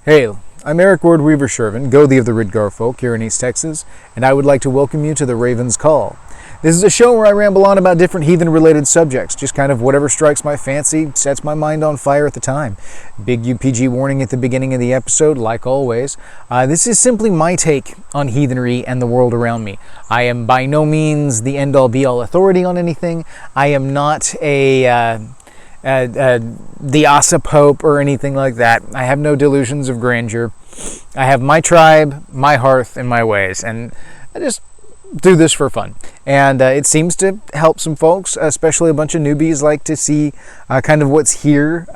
Hail, I'm Eric Ward Weaver Sjerven, Gothi of the Ridgar folk here in East Texas, and I would like to welcome you to the Raven's Call. This is a show where I ramble on about different heathen-related subjects, just kind of whatever strikes my fancy, sets my mind on fire at the time. Big UPG warning at the beginning of the episode, like always. This is simply my take on heathenry and the world around me. I am by no means the end-all be-all authority on anything. I am not the Asa Pope or anything like that. I have no delusions of grandeur. I have my tribe, my hearth, and my ways, and I just do this for fun. And it seems to help some folks, especially a bunch of newbies like to see kind of what's here,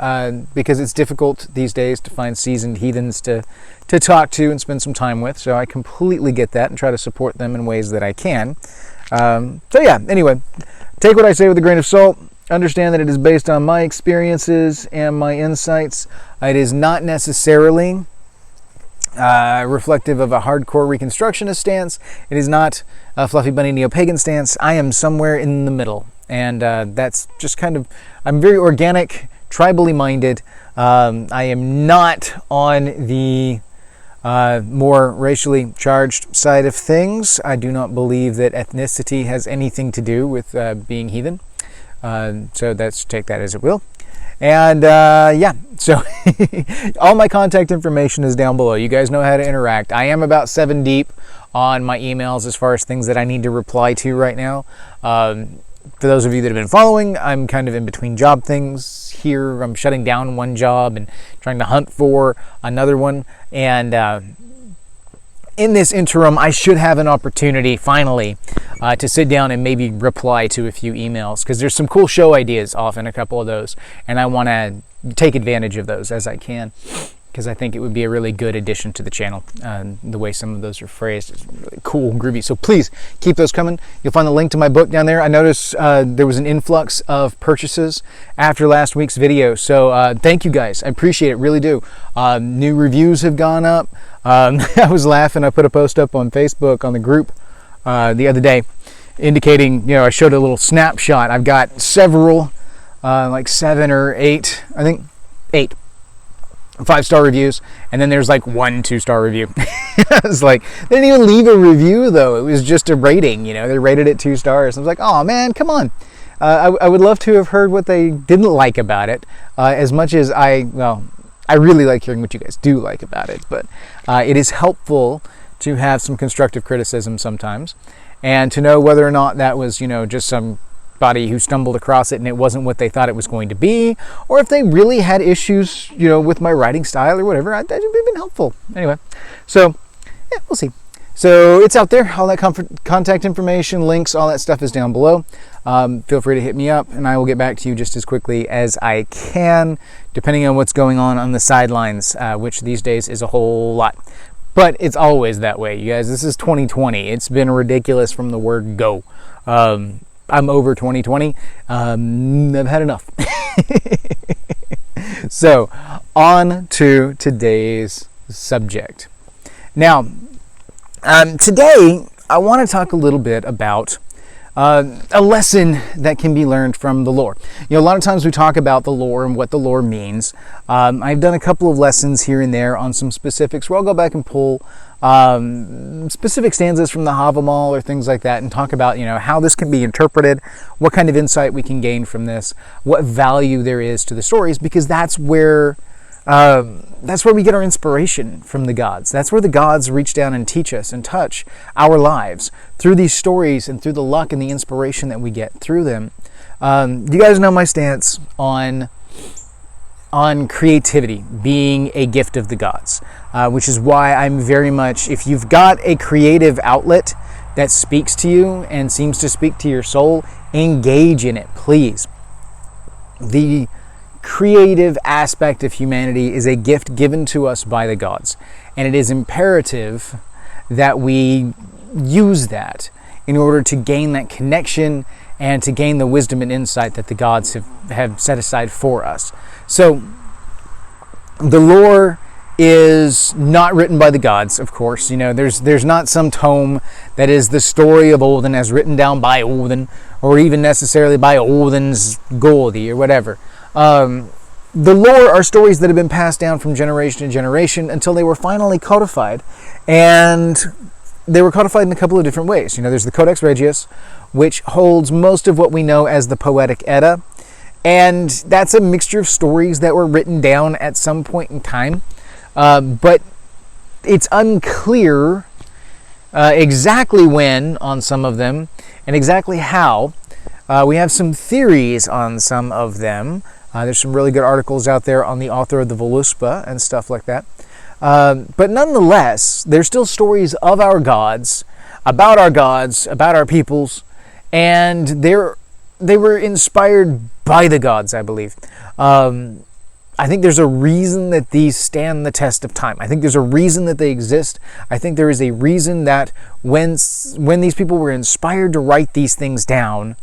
because it's difficult these days to find seasoned heathens to talk to and spend some time with. So I completely get that and try to support them in ways that I can. So yeah, anyway, take what I say with a grain of salt. Understand that it is based on my experiences and my insights. It is not necessarily reflective of a hardcore Reconstructionist stance. It is not a fluffy bunny neo-pagan stance. I am somewhere in the middle. And that's just kind of, I'm very organic, tribally minded. I am not on the more racially charged side of things. I do not believe that ethnicity has anything to do with being heathen. So take that as it will. And yeah, so all my contact information is down below. You guys know how to interact. I am about 7 deep on my emails as far as things that I need to reply to right now. For those of you that have been following, I'm kind of in between job things here. I'm shutting down one job and trying to hunt for another one. And in this interim, I should have an opportunity, finally, to sit down and maybe reply to a few emails, because there's some cool show ideas off in a couple of those, and I want to take advantage of those as I can, because I think it would be a really good addition to the channel. The way some of those are phrased is really cool and groovy, so please keep those coming. You'll find the link to my book down there. I noticed there was an influx of purchases after last week's video, so thank you guys. I appreciate it, really do. New reviews have gone up. I was laughing. I put a post up on Facebook on the group the other day indicating, I showed a little snapshot. I've got several, like 7 or 8, I think 8 5-star reviews, and then there's like 1 2-star review. I was like, they didn't even leave a review though. It was just a rating, they rated it 2 stars. I was like, oh man, come on. I would love to have heard what they didn't like about it, as much as I really like hearing what you guys do like about it, but it is helpful to have some constructive criticism sometimes, and to know whether or not that was, just somebody who stumbled across it and it wasn't what they thought it was going to be, or if they really had issues, with my writing style or whatever. That would have been helpful. Anyway, so yeah, we'll see. So it's out there. All that contact information, links, all that stuff is down below. Feel free to hit me up, and I will get back to you just as quickly as I can, depending on what's going on the sidelines, which these days is a whole lot. But it's always that way, you guys. This is 2020. It's been ridiculous from the word go. I'm over 2020. I've had enough. So, on to today's subject. Now, today, I want to talk a little bit about a lesson that can be learned from the lore. A lot of times we talk about the lore and what the lore means. I've done a couple of lessons here and there on some specifics where I'll go back and pull specific stanzas from the Havamal or things like that and talk about, how this can be interpreted, what kind of insight we can gain from this, what value there is to the stories, because that's where we get our inspiration from the gods. That's where the gods reach down and teach us and touch our lives through these stories and through the luck and the inspiration that we get through them. You guys know my stance on creativity being a gift of the gods, which is why I'm very much, if you've got a creative outlet that speaks to you and seems to speak to your soul, engage in it, please. The creative aspect of humanity is a gift given to us by the gods, and it is imperative that we use that in order to gain that connection and to gain the wisdom and insight that the gods have set aside for us. So the lore is not written by the gods, of course. There's not some tome that is the story of Odin as written down by Odin, or even necessarily by Odin's Gothi or whatever. the lore are stories that have been passed down from generation to generation until they were finally codified. And they were codified in a couple of different ways. There's the Codex Regius, which holds most of what we know as the Poetic Edda. And that's a mixture of stories that were written down at some point in time. But it's unclear exactly when on some of them and exactly how. We have some theories on some of them. There's some really good articles out there on the author of the Voluspa and stuff like that. But nonetheless, there's still stories of our gods, about our peoples, and they were inspired by the gods, I believe. I think there's a reason that these stand the test of time. I think there's a reason that they exist. I think there is a reason that when these people were inspired to write these things down,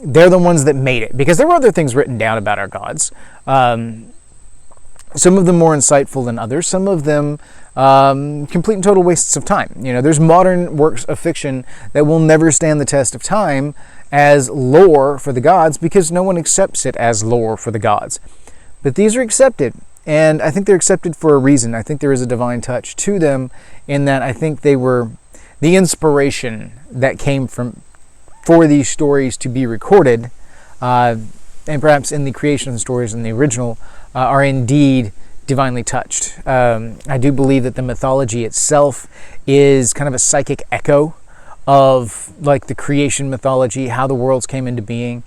they're the ones that made it. Because there were other things written down about our gods. Some of them more insightful than others. Some of them complete and total wastes of time. There's modern works of fiction that will never stand the test of time as lore for the gods because no one accepts it as lore for the gods. But these are accepted, and I think they're accepted for a reason. I think there is a divine touch to them in that I think they were the inspiration that came for these stories to be recorded, and perhaps in the creation of the stories in the original are indeed divinely touched. I do believe that the mythology itself is kind of a psychic echo of the creation mythology, how the worlds came into being.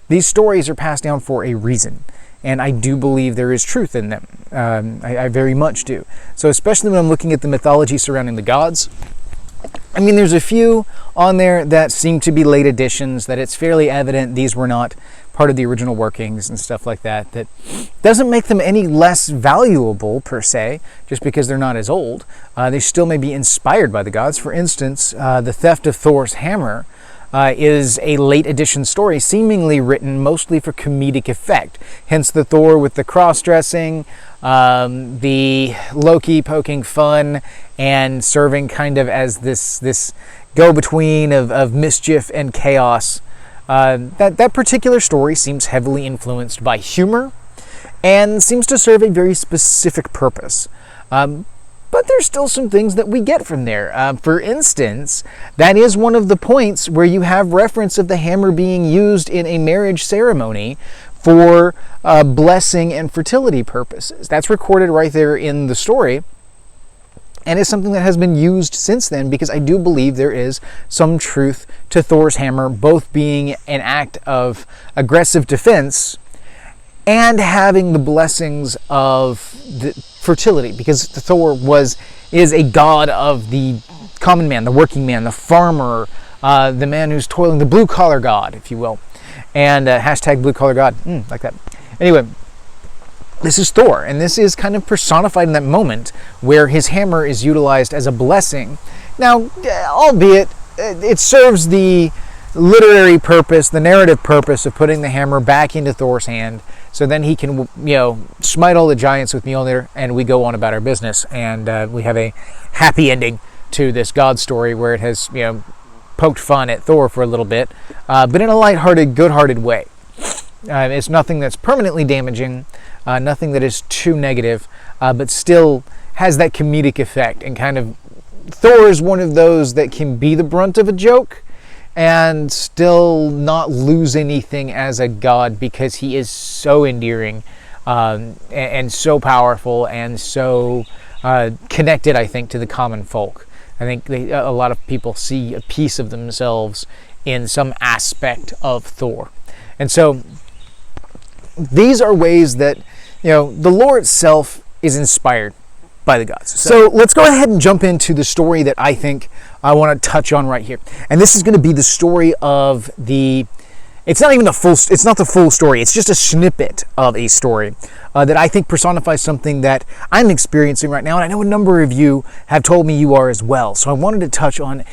These stories are passed down for a reason. And I do believe there is truth in them. I very much do. So especially when I'm looking at the mythology surrounding the gods, there's a few on there that seem to be late additions, that it's fairly evident these were not part of the original workings and stuff like that. That doesn't make them any less valuable, per se, just because they're not as old. They still may be inspired by the gods. For instance, the theft of Thor's hammer is a late edition story, seemingly written mostly for comedic effect. Hence the Thor with the cross-dressing, the Loki poking fun, and serving kind of as this go-between of mischief and chaos. That particular story seems heavily influenced by humor and seems to serve a very specific purpose. But there's still some things that we get from there. For instance, that is one of the points where you have reference of the hammer being used in a marriage ceremony for blessing and fertility purposes. That's recorded right there in the story. And it's something that has been used since then because I do believe there is some truth to Thor's hammer, both being an act of aggressive defense and having the blessings of the fertility, because Thor is a god of the common man, the working man, the farmer, the man who's toiling, the blue-collar god, if you will. And hashtag blue-collar god, like that. Anyway, this is Thor, and this is kind of personified in that moment where his hammer is utilized as a blessing. Now, albeit, it serves the literary purpose, the narrative purpose of putting the hammer back into Thor's hand, so then he can, smite all the giants with Mjolnir, and we go on about our business, and we have a happy ending to this god story where it has, poked fun at Thor for a little bit, but in a lighthearted, good-hearted way. It's nothing that's permanently damaging, nothing that is too negative, but still has that comedic effect, and kind of Thor is one of those that can be the brunt of a joke and still not lose anything as a god because he is so endearing and so powerful and so connected, I think, to the common folk. I think a lot of people see a piece of themselves in some aspect of Thor. And so these are ways that, the lore itself is inspired by the gods. So let's go ahead and jump into the story that I think I want to touch on right here. And this is going to be the story of it's not the full story. It's just a snippet of a story that I think personifies something that I'm experiencing right now. And I know a number of you have told me you are as well. So I wanted to touch on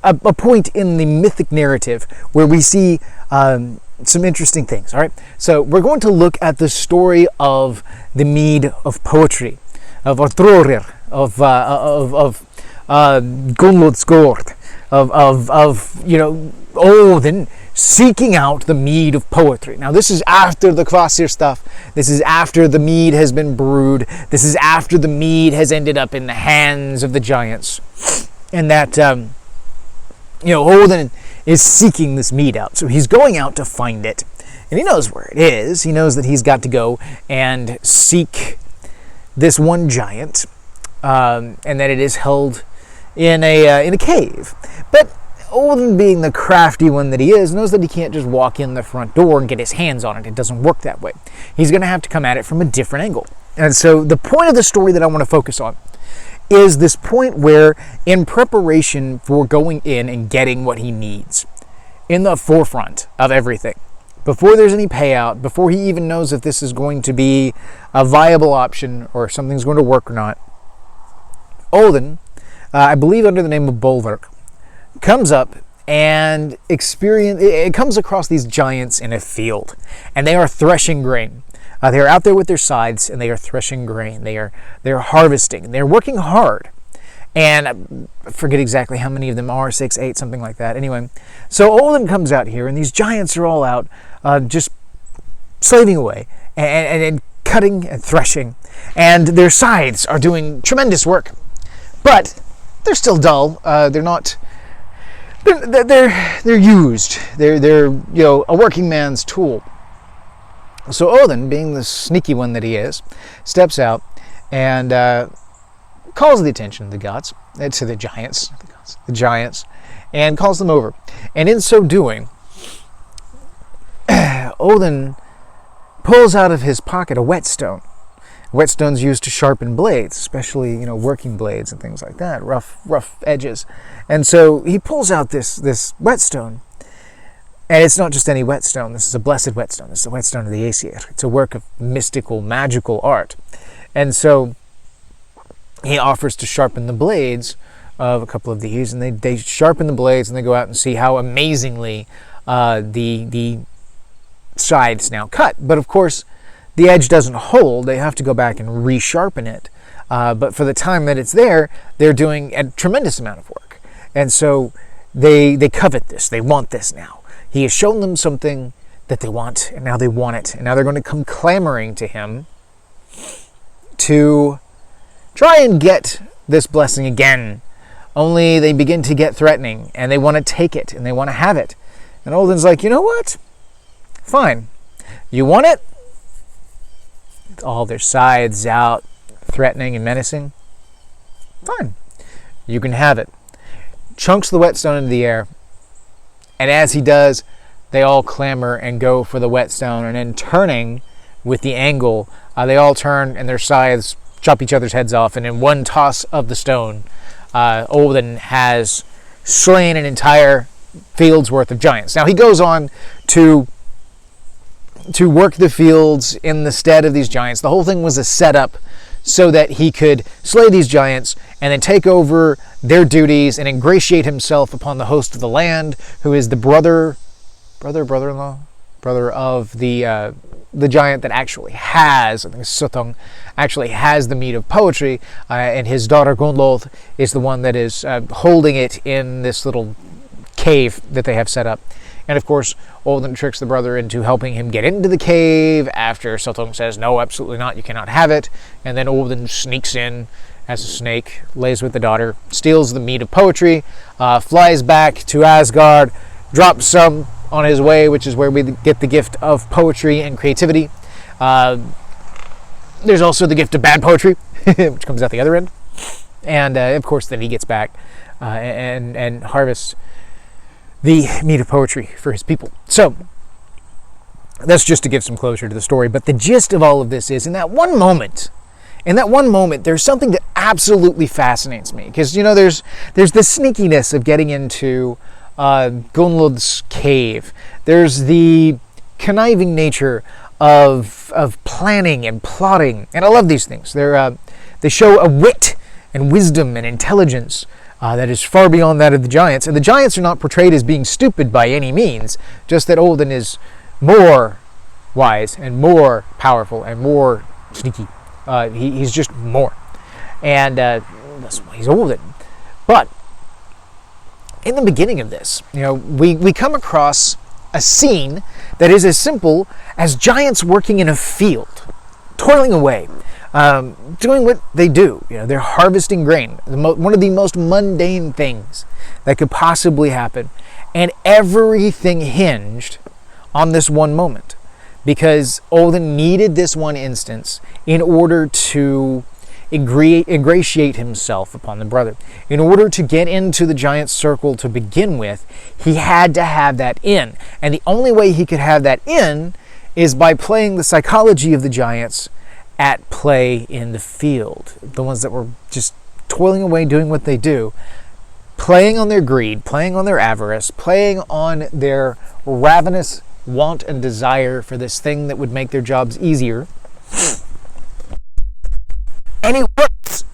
a point in the mythic narrative where we see some interesting things. All right. So we're going to look at the story of the mead of poetry, of Arthrorir, of Gunnlod's Gord, of Odin seeking out the mead of poetry. Now, this is after the Kvasir stuff. This is after the mead has been brewed. This is after the mead has ended up in the hands of the giants. And that, Odin is seeking this mead out. So he's going out to find it. And he knows where it is. He knows that he's got to go and seek this one giant. And that it is held in a cave. But Odin, being the crafty one that he is, knows that he can't just walk in the front door and get his hands on it. It doesn't work that way. He's going to have to come at it from a different angle. And so the point of the story that I want to focus on is this point where, in preparation for going in and getting what he needs, in the forefront of everything, before there's any payout, before he even knows if this is going to be a viable option or if something's going to work or not, Odin, I believe under the name of Bulwark, comes up and it comes across these giants in a field, and they are threshing grain. They are out there with their scythes, and they are threshing grain. They're harvesting. They're working hard, and I forget exactly how many of them are, 6, 8, something like that. Anyway, so Odin comes out here, and these giants are all out just slaving away and cutting and threshing, and their scythes are doing tremendous work, but they're still dull. They're not. They're used. They're a working man's tool. So Odin, being the sneaky one that he is, steps out and calls the attention of the gods, to the giants, and calls them over. And in so doing, Odin pulls out of his pocket a whetstone. Whetstone's used to sharpen blades, especially working blades and things like that, rough edges. And so he pulls out this whetstone, and it's not just any whetstone. This is a blessed whetstone. This is the whetstone of the Aesir. It's a work of mystical, magical art. And so he offers to sharpen the blades of a couple of these, and they sharpen the blades, and they go out and see how amazingly the scythes now cut. But of course, the edge doesn't hold. They have to go back and resharpen it. But for the time that it's there, they're doing a tremendous amount of work. And so they covet this. They want this now. He has shown them something that they want, and now they want it. And now they're going to come clamoring to him to try and get this blessing again. Only they begin to get threatening, and they want to take it, and they want to have it. And Odin's like, you know what? Fine. You want it? All their scythes out, threatening and menacing. Fine. You can have it. Chunks the whetstone into the air, and as he does, they all clamor and go for the whetstone, and then turning with the angle, they all turn and their scythes chop each other's heads off, and in one toss of the stone, Odin has slain an entire field's worth of giants. Now he goes on to work the fields in the stead of these giants. The whole thing was a setup so that he could slay these giants and then take over their duties and ingratiate himself upon the host of the land, who is the brother-in-law of the giant that actually has, I think Suttung, actually has the mead of poetry, and his daughter Gunnlod is the one that is holding it in this little cave that they have set up. And of course, Odin tricks the brother into helping him get into the cave after Suttung says, no, absolutely not, you cannot have it. And then Odin sneaks in as a snake, lays with the daughter, steals the mead of poetry, flies back to Asgard, drops some on his way, which is where we get the gift of poetry and creativity. There's also the gift of bad poetry, which comes out the other end. And of course, then he gets back and harvests the mead of poetry for his people. So that's just to give some closure to the story. But the gist of all of this is, in that one moment, there's something that absolutely fascinates me. Because, there's the sneakiness of getting into Gunnlod's cave. There's the conniving nature of planning and plotting. And I love these things. They show a wit and wisdom and intelligence that is far beyond that of the giants. And the giants are not portrayed as being stupid by any means, just that Odin is more wise and more powerful and more sneaky. He's just more. And that's why he's Odin. But in the beginning of this, we come across a scene that is as simple as giants working in a field, toiling away, doing what they do. They're harvesting grain, one of the most mundane things that could possibly happen. And everything hinged on this one moment, because Odin needed this one instance in order to ingratiate himself upon the brother. In order to get into the giant circle to begin with, he had to have that in. And the only way he could have that in is by playing the psychology of the giants at play in the field. The ones that were just toiling away, doing what they do, playing on their greed, playing on their avarice, playing on their ravenous want and desire for this thing that would make their jobs easier. And it works.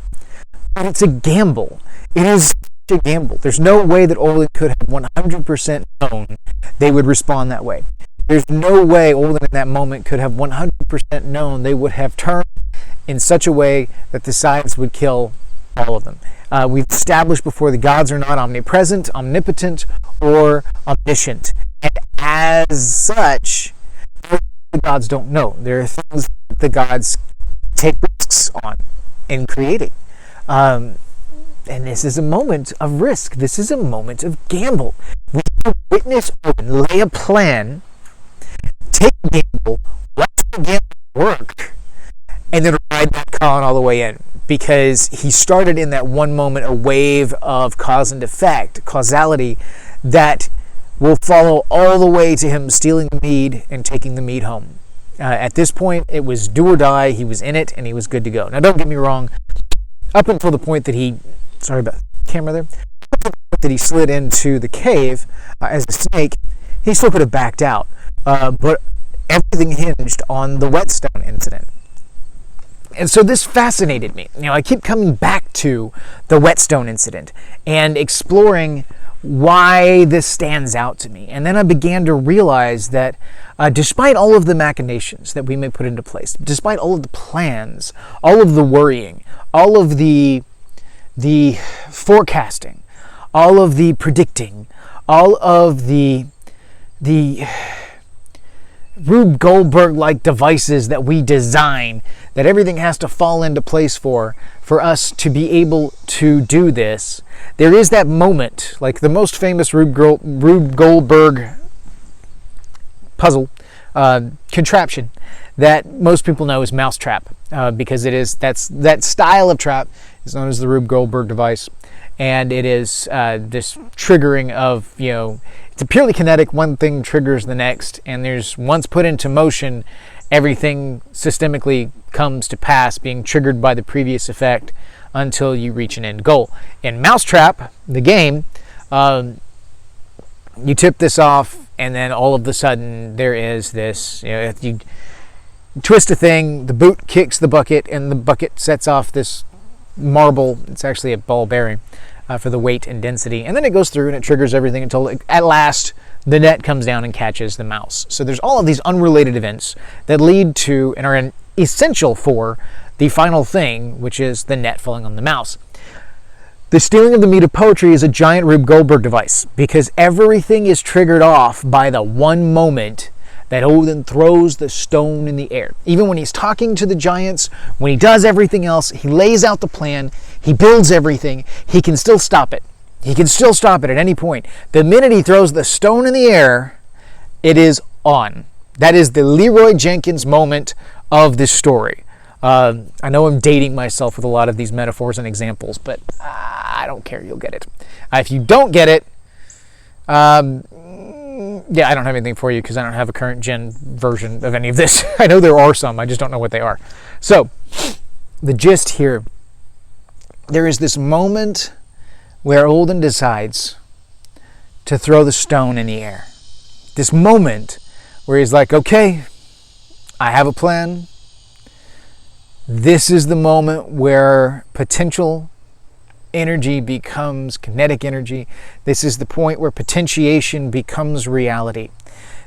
But it's a gamble. It is a gamble. There's no way that Odin could have 100% known they would respond that way. There's no way Odin in that moment could have 100% known they would have turned in such a way that the sides would kill all of them. We've established before the gods are not omnipresent, omnipotent, or omniscient. And as such, the gods don't know. There are things that the gods take risks on in creating. And this is a moment of risk. This is a moment of gamble. We witness Odin lay a plan, take a gamble, watch the gamble work, and then ride that con all the way in. Because he started in that one moment a wave of cause and effect, causality, that will follow all the way to him stealing the mead and taking the mead home. At this point, it was do or die. He was in it, and he was good to go. Now, don't get me wrong. Up until the point that he, sorry about the camera there, that he slid into the cave as a snake, he still could have backed out. But everything hinged on the Whetstone incident. And so this fascinated me. I keep coming back to the Whetstone incident and exploring why this stands out to me. And then I began to realize that despite all of the machinations that we may put into place, despite all of the plans, all of the worrying, all of the forecasting, all of the predicting, all of the Rube Goldberg-like devices that we design, that everything has to fall into place for us to be able to do this, there is that moment, like the most famous Rube Goldberg puzzle contraption that most people know is mousetrap, because that style of trap is known as the Rube Goldberg device, and it is this triggering of, it's a purely kinetic, one thing triggers the next, and there's, once put into motion, everything systemically comes to pass, being triggered by the previous effect until you reach an end goal. In Mousetrap, the game, you tip this off, and then all of a sudden there is this, if you twist a thing, the boot kicks the bucket, and the bucket sets off this marble. It's actually a ball bearing for the weight and density, and then it goes through and it triggers everything until at last the net comes down and catches the mouse. So there's all of these unrelated events that lead to and are essential for the final thing, which is the net falling on the mouse. The stealing of the mead of poetry is a giant Rube Goldberg device, because everything is triggered off by the one moment that Odin throws the stone in the air. Even when he's talking to the giants, when he does everything else, he lays out the plan, he builds everything, he can still stop it. He can still stop it at any point. The minute he throws the stone in the air, it is on. That is the Leroy Jenkins moment of this story. I know I'm dating myself with a lot of these metaphors and examples, but I don't care. You'll get it. If you don't get it, I don't have anything for you because I don't have a current gen version of any of this. I know there are some. I just don't know what they are. So, the gist here, there is this moment where Odin decides to throw the stone in the air. This moment where he's like, okay, I have a plan. This is the moment where potential energy becomes kinetic energy. This is the point where potentiation becomes reality.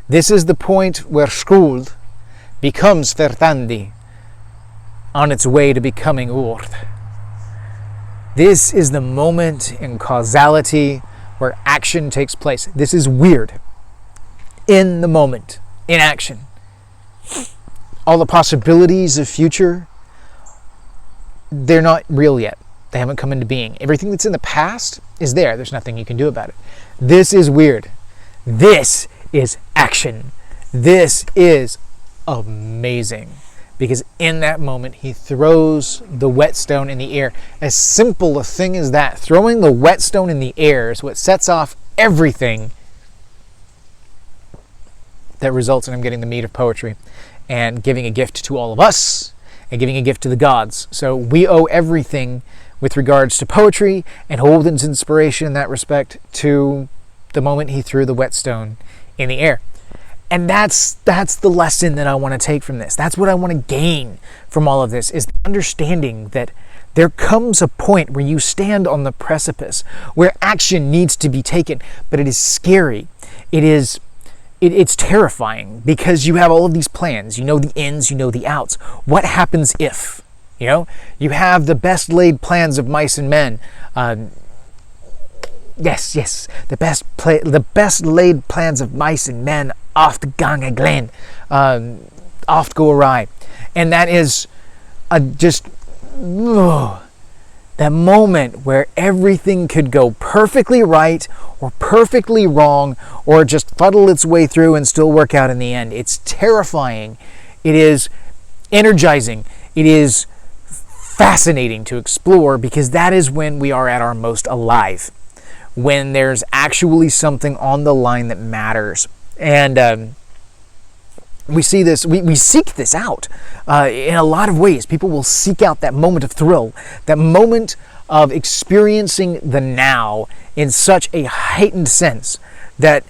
This is the point where skuld becomes Vertandi on its way to becoming Urd. This is the moment in causality where action takes place. This is weird. in the moment, in action. All the possibilities of future, they're not real yet. They haven't come into being. Everything that's in the past is there. There's nothing you can do about it. This is weird. This is action. This is amazing. Because in that moment, he throws the whetstone in the air. As simple a thing as that, throwing the whetstone in the air is what sets off everything that results in him getting the mead of poetry and giving a gift to all of us and giving a gift to the gods. So we owe everything with regards to poetry and Odin's inspiration in that respect to the moment he threw the whetstone in the air. And that's the lesson that I want to take from this. That's what I want to gain from all of this, is the understanding that there comes a point where you stand on the precipice, where action needs to be taken, but it is scary. It's terrifying because you have all of these plans. You know the ins, you know the outs. What happens if? You have the best laid plans of mice and men. Yes, the best laid plans of mice and men oft gang a glen, oft go awry, and that is that moment where everything could go perfectly right or perfectly wrong, or just fuddle its way through and still work out in the end. It's terrifying. It is energizing. It is fascinating to explore, because that is when we are at our most alive, when there's actually something on the line that matters. And we see this, we seek this out in a lot of ways. People will seek out that moment of thrill, that moment of experiencing the now in such a heightened sense that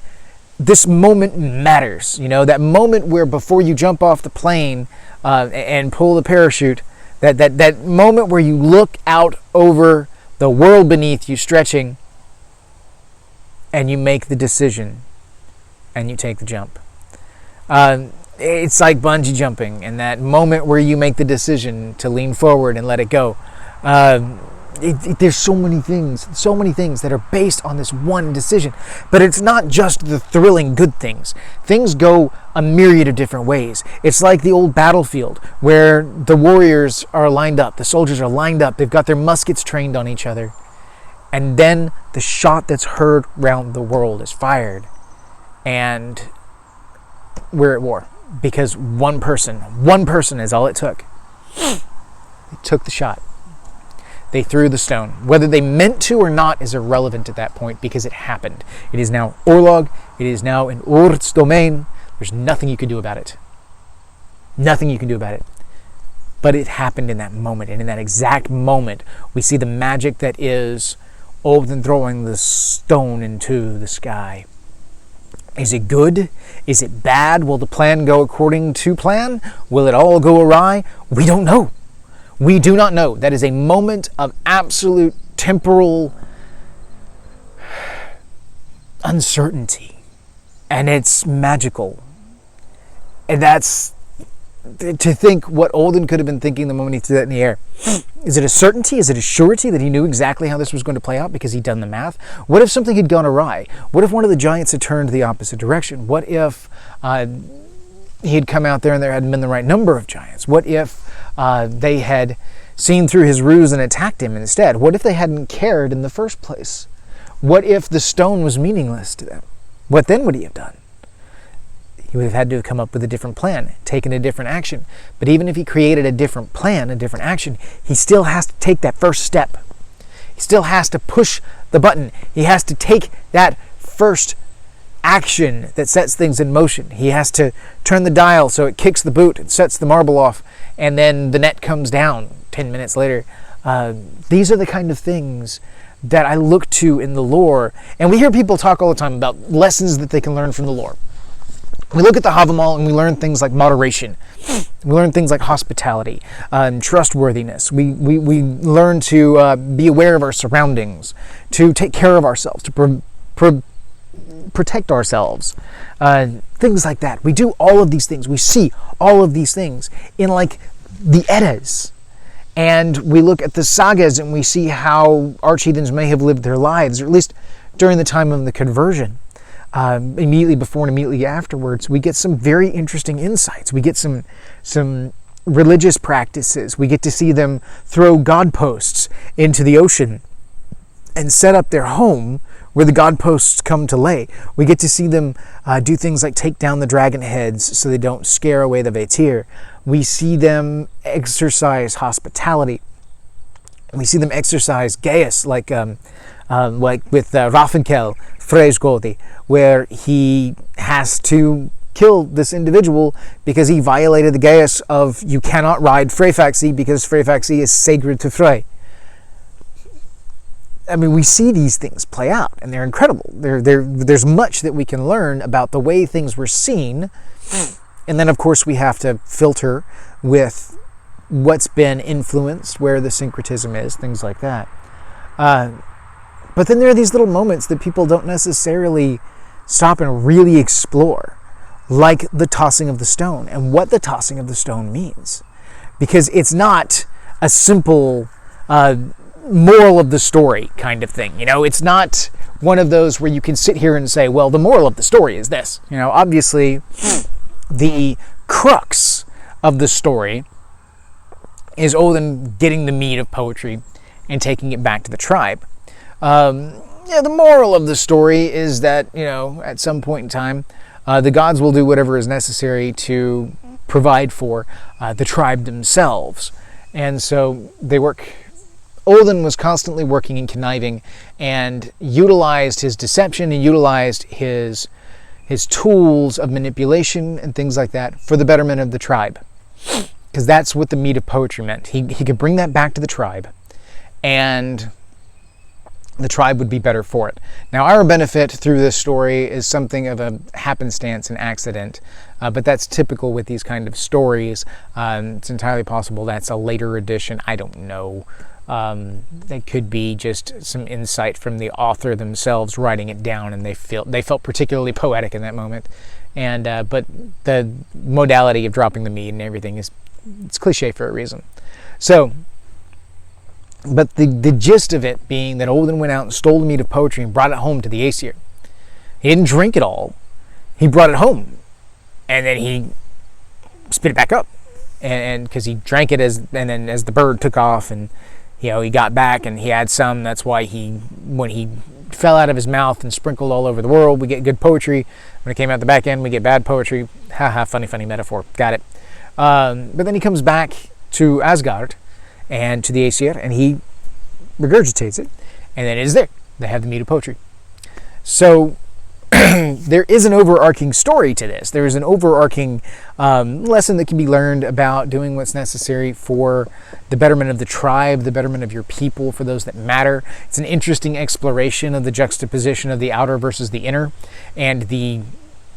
this moment matters. That moment where before you jump off the plane and pull the parachute, that moment where you look out over the world beneath you stretching and you make the decision and you take the jump. It's like bungee jumping, and that moment where you make the decision to lean forward and let it go. There's so many things that are based on this one decision. But it's not just the thrilling good things. Things go a myriad of different ways. It's like the old battlefield where the warriors are lined up, the soldiers are lined up, they've got their muskets trained on each other. And then the shot that's heard round the world is fired. And we're at war. Because one person is all it took. They took the shot. They threw the stone. Whether they meant to or not is irrelevant at that point, because it happened. It is now Orlog. It is now in Urd's domain. There's nothing you can do about it. Nothing you can do about it. But it happened in that moment. And in that exact moment, we see the magic that is Odin throwing the stone into the sky. Is it good? Is it bad? Will the plan go according to plan? Will it all go awry? We don't know. We do not know. That is a moment of absolute temporal uncertainty. And it's magical. And that's to think what Odin could have been thinking the moment he threw that in the air. Is it a certainty? Is it a surety that he knew exactly how this was going to play out because he'd done the math? What if something had gone awry? What if one of the giants had turned the opposite direction? What if he had come out there and there hadn't been the right number of giants? What if they had seen through his ruse and attacked him instead? What if they hadn't cared in the first place? What if the stone was meaningless to them? What then would he have done? He would have had to have come up with a different plan, taken a different action. But even if he created a different plan, a different action, he still has to take that first step. He still has to push the button. He has to take that first action that sets things in motion. He has to turn the dial so it kicks the boot and sets the marble off, and then the net comes down 10 minutes later. These are the kind of things that I look to in the lore. And we hear people talk all the time about lessons that they can learn from the lore. We look at the Havamal and we learn things like moderation. We learn things like hospitality, trustworthiness. We learn to be aware of our surroundings, to take care of ourselves, to protect ourselves, things like that. We do all of these things. We see all of these things in like the Eddas. And we look at the sagas and we see how archheathens may have lived their lives, or at least during the time of the conversion. immediately before and immediately afterwards, we get some very interesting insights. We get some religious practices. We get to see them throw god posts into the ocean and set up their home where the god posts come to lay. We get to see them do things like take down the dragon heads so they don't scare away the Vetir. We see them exercise hospitality. We see them exercise Gaius, like with Raffenkel, Freysgodi, where he has to kill this individual because he violated the Gaius of you cannot ride Freyfaxi because Freyfaxi is sacred to Frey. I mean, we see these things play out, and they're incredible. There's much that we can learn about the way things were seen, and then, of course, we have to filter with what's been influenced, where the syncretism is, things like that. But then there are these little moments that people don't necessarily stop and really explore, like the tossing of the stone, and what the tossing of the stone means. Because it's not a simple moral of the story kind of thing. It's not one of those where you can sit here and say, well, the moral of the story is this. Obviously, the crux of the story is Odin getting the mead of poetry and taking it back to the tribe. The moral of the story is that, at some point in time, the gods will do whatever is necessary to provide for the tribe themselves. And so they work. Odin was constantly working and conniving and utilized his deception and utilized his tools of manipulation and things like that for the betterment of the tribe. Because that's what the mead of poetry meant. He could bring that back to the tribe, and the tribe would be better for it. Now, our benefit through this story is something of a happenstance and accident, but that's typical with these kind of stories. It's entirely possible that's a later edition. I don't know. It could be just some insight from the author themselves writing it down, and they felt particularly poetic in that moment. And but the modality of dropping the mead and everything it's cliche for a reason. So, but the gist of it being that Odin went out and stole the mead of poetry and brought it home to the Aesir. He didn't drink it all. He brought it home, and then he spit it back up, and because he drank it and then as the bird took off, and he got back and he had some. That's why when he fell out of his mouth and sprinkled all over the world, we get good poetry. When it came out the back end, we get bad poetry. Haha, funny metaphor. Got it. But then he comes back to Asgard and to the Aesir, and he regurgitates it, and then it is there. They have the mead of poetry. So there is an overarching story to this. There is an overarching lesson that can be learned about doing what's necessary for the betterment of the tribe, the betterment of your people, for those that matter. It's an interesting exploration of the juxtaposition of the outer versus the inner, and the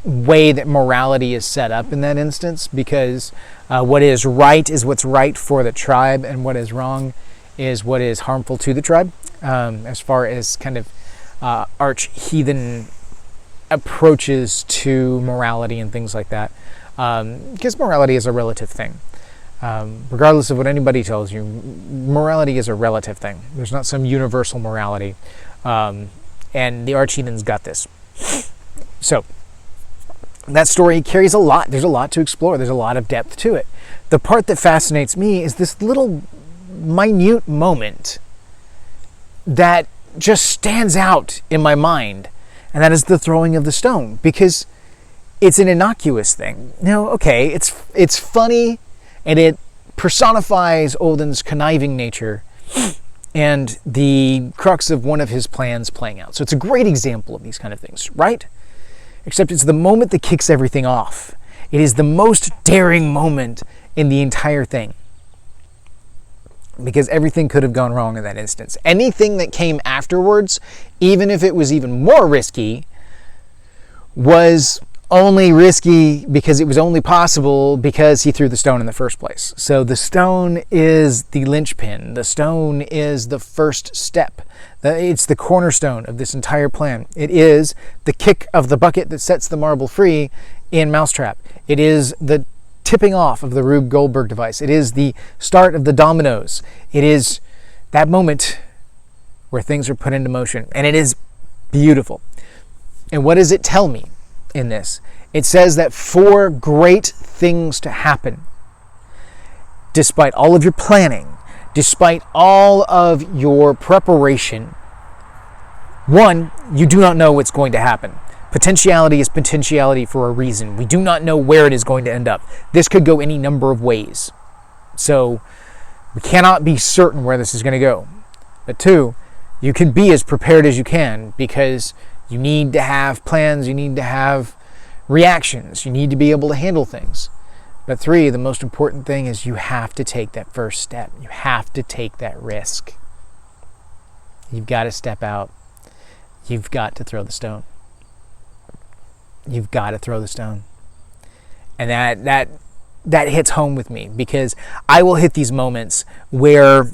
way that morality is set up in that instance, because what is right is what's right for the tribe, and what is wrong is what is harmful to the tribe, as far as kind of arch-heathen approaches to morality and things like that, because morality is a relative thing. Regardless of what anybody tells you, morality is a relative thing. There's not some universal morality, and the arch-heathens got this. So that story carries a lot. There's a lot to explore. There's a lot of depth to it. The part that fascinates me is this little minute moment that just stands out in my mind, and that is the throwing of the stone, because it's an innocuous thing. Okay, it's funny, and it personifies Odin's conniving nature and the crux of one of his plans playing out. So it's a great example of these kind of things, right? Except it's the moment that kicks everything off. It is the most daring moment in the entire thing, because everything could have gone wrong in that instance. Anything that came afterwards, even if it was even more risky, was only risky because it was only possible because he threw the stone in the first place. So the stone is the linchpin. The stone is the first step. It's the cornerstone of this entire plan. It is the kick of the bucket that sets the marble free in Mousetrap. It is the tipping off of the Rube Goldberg device. It is the start of the dominoes. It is that moment where things are put into motion, and it is beautiful. And what does it tell me in this? It says that for great things to happen, despite all of your planning, despite all of your preparation, one, you do not know what's going to happen. Potentiality is potentiality for a reason. We do not know where it is going to end up. This could go any number of ways. So we cannot be certain where this is going to go. But two, you can be as prepared as you can, because you need to have plans, you need to have reactions, you need to be able to handle things. But three, the most important thing is you have to take that first step. You have to take that risk. You've got to step out. You've got to throw the stone. You've got to throw the stone. And that hits home with me, because I will hit these moments where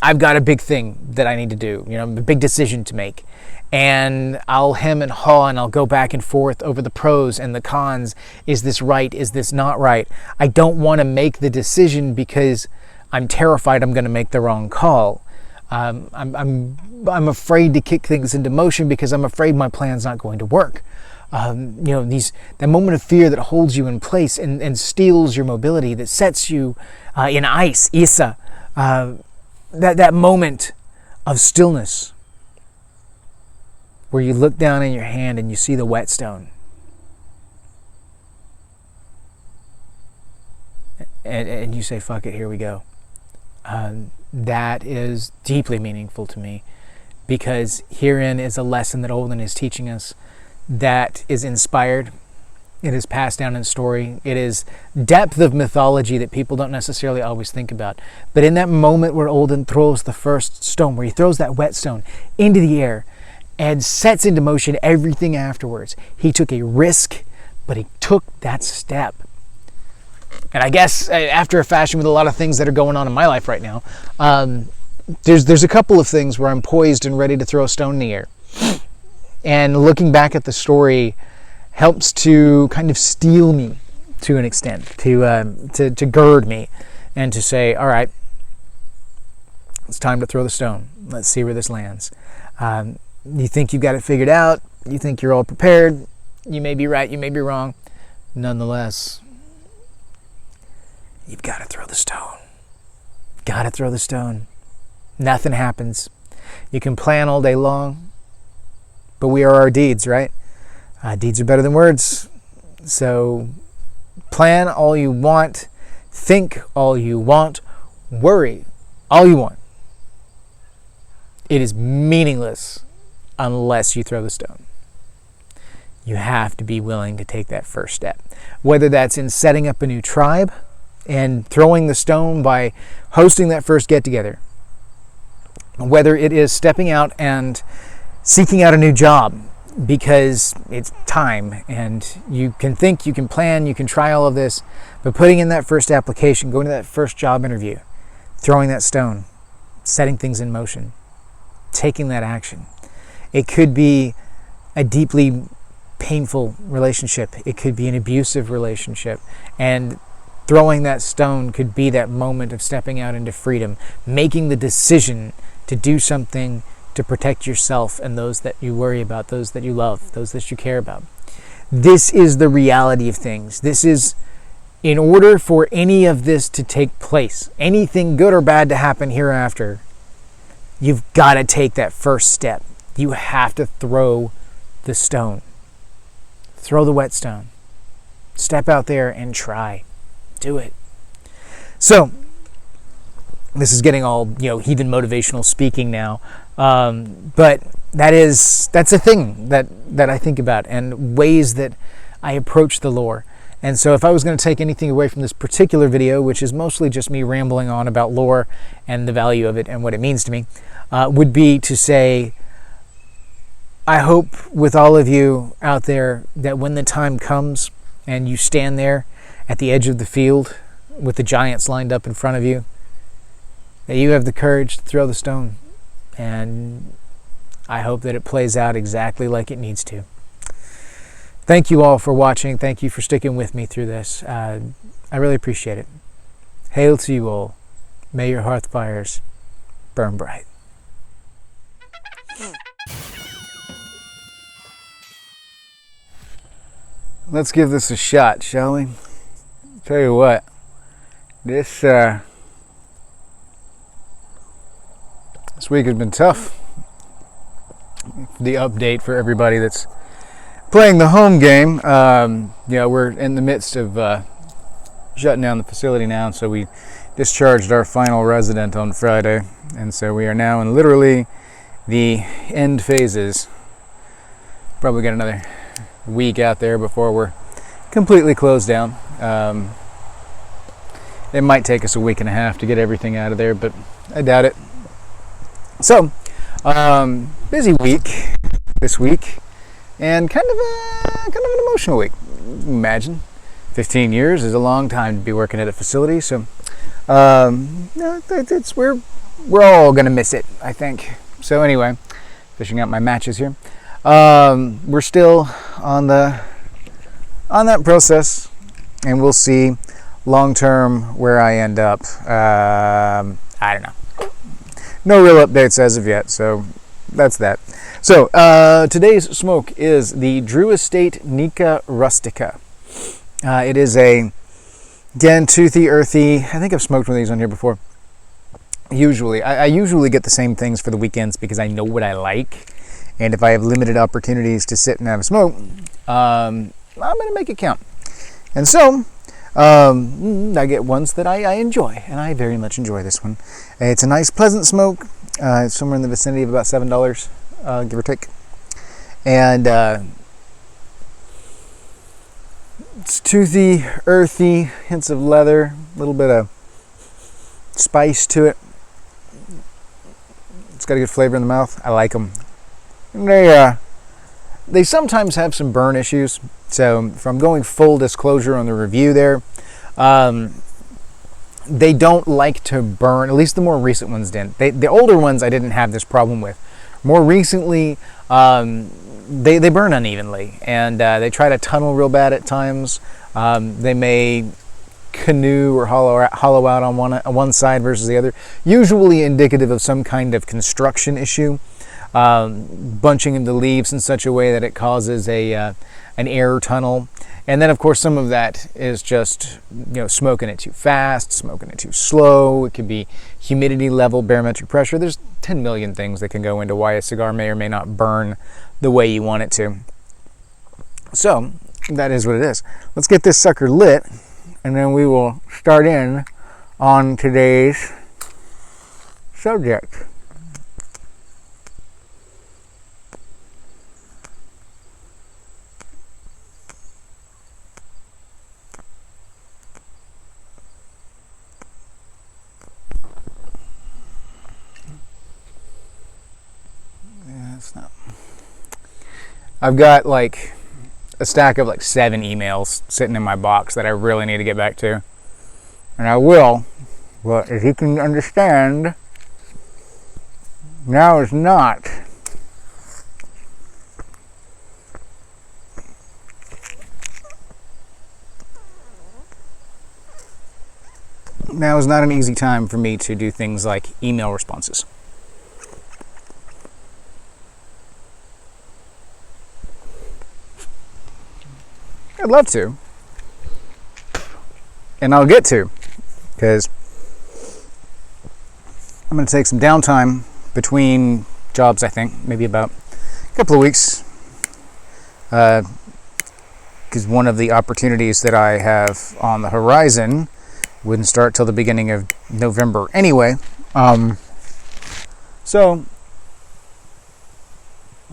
I've got a big thing that I need to do, a big decision to make. And I'll hem and haw, and I'll go back and forth over the pros and the cons. Is this right? Is this not right? I don't want to make the decision because I'm terrified I'm going to make the wrong call. I'm afraid to kick things into motion because I'm afraid my plan's not going to work. That moment of fear that holds you in place and steals your mobility, that sets you in ice, Isa. That moment of stillness, where you look down in your hand and you see the whetstone. And you say, fuck it, here we go. That is deeply meaningful to me, because herein is a lesson that Odin is teaching us that is inspired. It is passed down in story. It is depth of mythology that people don't necessarily always think about. But in that moment where Odin throws the first stone, where he throws that whetstone into the air, and sets into motion everything afterwards. He took a risk, but he took that step. And I guess after a fashion with a lot of things that are going on in my life right now, there's a couple of things where I'm poised and ready to throw a stone in the air. And looking back at the story helps to kind of steel me to an extent, to gird me, and to say, all right, it's time to throw the stone. Let's see where this lands. You think you've got it figured out. You think you're all prepared. You may be right. You may be wrong. Nonetheless, you've got to throw the stone. Got to throw the stone. Nothing happens. You can plan all day long, but we are our deeds, right? Deeds are better than words. So plan all you want. Think all you want. Worry all you want. It is meaningless unless you throw the stone. You have to be willing to take that first step. Whether that's in setting up a new tribe and throwing the stone by hosting that first get-together. Whether it is stepping out and seeking out a new job because it's time and you can think, you can plan, you can try all of this, but putting in that first application, going to that first job interview, throwing that stone, setting things in motion, taking that action. It could be a deeply painful relationship. It could be an abusive relationship. And throwing that stone could be that moment of stepping out into freedom, making the decision to do something to protect yourself and those that you worry about, those that you love, those that you care about. This is the reality of things. This is, in order for any of this to take place, anything good or bad to happen hereafter, you've got to take that first step. You have to throw the stone. Throw the whetstone. Step out there and try. Do it. So, this is getting all, heathen motivational speaking now. But that's a thing that I think about, and ways that I approach the lore. And so if I was going to take anything away from this particular video, which is mostly just me rambling on about lore and the value of it and what it means to me, would be to say, I hope with all of you out there that when the time comes and you stand there at the edge of the field with the giants lined up in front of you, that you have the courage to throw the stone. And I hope that it plays out exactly like it needs to. Thank you all for watching. Thank you for sticking with me through this. I really appreciate it. Hail to you all. May your hearth fires burn bright. let's give this a shot, shall we? Tell you what, this week has been tough. The update for everybody that's playing the home game. We're in the midst of shutting down the facility now, so we discharged our final resident on Friday, and so we are now in literally the end phases. Probably got another week out there before we're completely closed down. It might take us a week and a half to get everything out of there, but I doubt it. So, busy week this week, and kind of an emotional week. Imagine, 15 years is a long time to be working at a facility, so we're all gonna miss it, I think. So anyway, fishing out my matches here. We're still on that process, and we'll see long term where I end up. I don't know. No real updates as of yet, so that's that. So today's smoke is the Drew Estate Nica Rustica. It is again, toothy, earthy. I think I've smoked one of these on here before. I usually get the same things for the weekends because I know what I like, and if I have limited opportunities to sit and have a smoke, I'm going to make it count. And so I get ones that I enjoy, and I very much enjoy this one. It's a nice, pleasant smoke. It's somewhere in the vicinity of about $7, give or take. And it's toothy, earthy, hints of leather, a little bit of spice to it. It's got a good flavor in the mouth. I like them. They sometimes have some burn issues. So from going full disclosure on the review there, they don't like to burn, at least the more recent ones didn't. The older ones I didn't have this problem with. More recently, they burn unevenly, and they try to tunnel real bad at times. They may canoe or hollow out on one side versus the other, usually indicative of some kind of construction issue, bunching of the leaves in such a way that it causes an air tunnel. And then of course some of that is just smoking it too fast, smoking it too slow. It could be humidity level, barometric pressure. There's 10 million things that can go into why a cigar may or may not burn the way you want it to. So that is what it is. Let's get this sucker lit, and then we will start in on today's subject. I've got like a stack of like 7 emails sitting in my box that I really need to get back to. And I will, but as you can understand, now is not. Now is not an easy time for me to do things like email responses. I'd love to, and I'll get to, because I'm going to take some downtime between jobs, I think, maybe about a couple of weeks, because one of the opportunities that I have on the horizon wouldn't start till the beginning of November anyway. So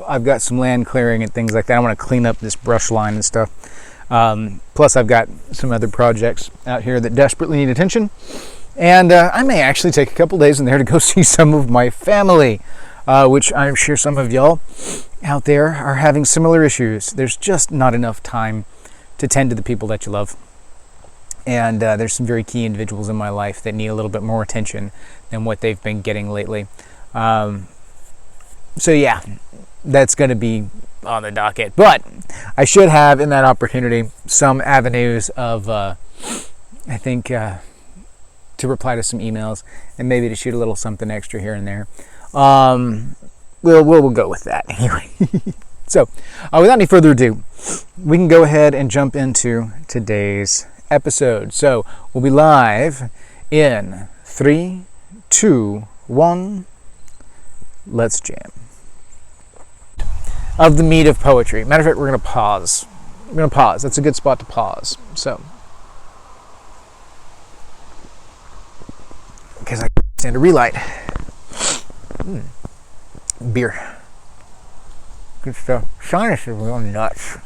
I've got some land clearing and things like that. I want to clean up this brush line and stuff. Plus I've got some other projects out here that desperately need attention, and I may actually take a couple days in there to go see some of my family, which I'm sure some of y'all out there are having similar issues. There's just not enough time to tend to the people that you love, and there's some very key individuals in my life that need a little bit more attention than what they've been getting lately. So yeah, that's going to be on the docket, but I should have in that opportunity some avenues of I think to reply to some emails and maybe to shoot a little something extra here and there. We'll go with that anyway. So, without any further ado, we can go ahead and jump into today's episode. So, we'll be live in 3, 2, 1. Let's jam. Of the mead of poetry. Matter of fact, we're going to pause. We're going to pause. That's a good spot to pause. So, because I can't stand a relight. Beer. Good stuff. Sinus is real nuts.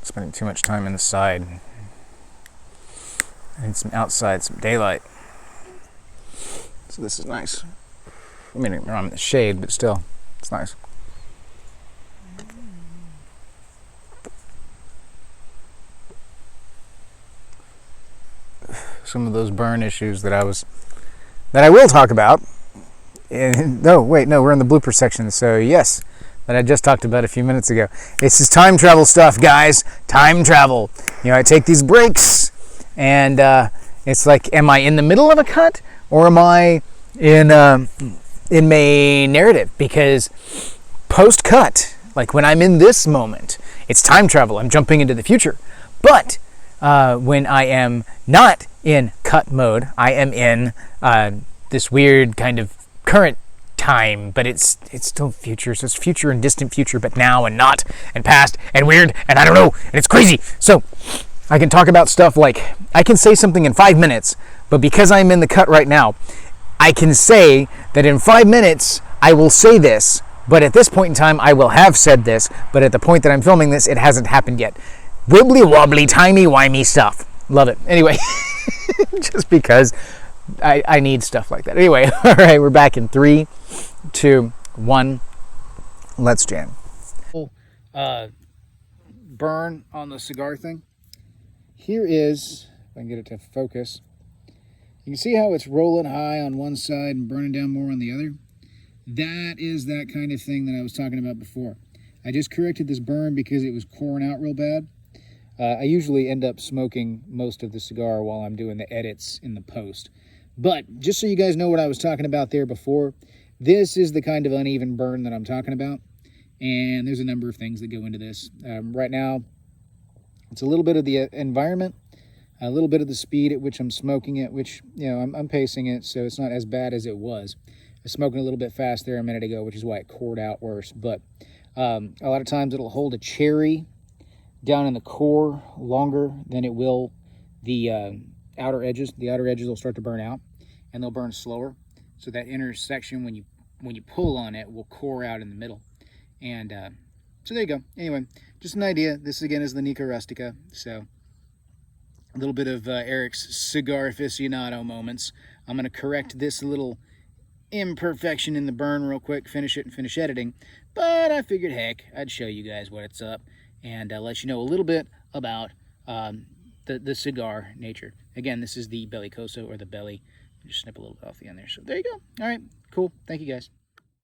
Spending too much time inside. I need some outside, some daylight. So this is nice. I mean, I'm in the shade, but still, it's nice. Some of those burn issues that I will talk about. No, wait, no, we're in the blooper section. So yes, that I just talked about a few minutes ago. This is time travel stuff, guys. Time travel. You know, I take these breaks, and it's like, am I in the middle of a cut, or am I in my narrative? Because post cut, like when I'm in this moment, it's time travel. I'm jumping into the future. But when I am not in cut mode, I am in this weird kind of current time, but it's still future. So it's future and distant future, but now and not and past and weird and I don't know, and it's crazy. So I can talk about stuff like, I can say something in 5 minutes, but because I'm in the cut right now, I can say that in 5 minutes I will say this, but at this point in time I will have said this, but at the point that I'm filming this, it hasn't happened yet. Wibbly wobbly, timey-wimey stuff. Love it. Anyway, just because I need stuff like that. Anyway, all right, we're back in 3, 2, 1. Let's jam. Burn on the cigar thing. Here is, if I can get it to focus, you can see how it's rolling high on one side and burning down more on the other. That is that kind of thing that I was talking about before. I just corrected this burn because it was pouring out real bad. I usually end up smoking most of the cigar while I'm doing the edits in the post. But just so you guys know what I was talking about there before, this is the kind of uneven burn that I'm talking about. And there's a number of things that go into this. Right now, it's a little bit of the environment, a little bit of the speed at which I'm smoking it, which, you know, I'm pacing it, so it's not as bad as it was. I was smoking a little bit fast there a minute ago, which is why it cored out worse. But a lot of times it'll hold a cherry down in the core longer than it will the outer edges. The outer edges will start to burn out, and they'll burn slower. So that inner section, when you pull on it, will core out in the middle. And so there you go. Anyway, just an idea. This again is the Nica Rustica. So a little bit of Eric's cigar aficionado moments. I'm going to correct this little imperfection in the burn real quick, finish it and finish editing. But I figured, heck, I'd show you guys what it's up and let you know a little bit about the cigar nature. Again, this is the bellicoso, or the belly. Just snip a little bit off the end there. So there you go. All right, cool. Thank you, guys.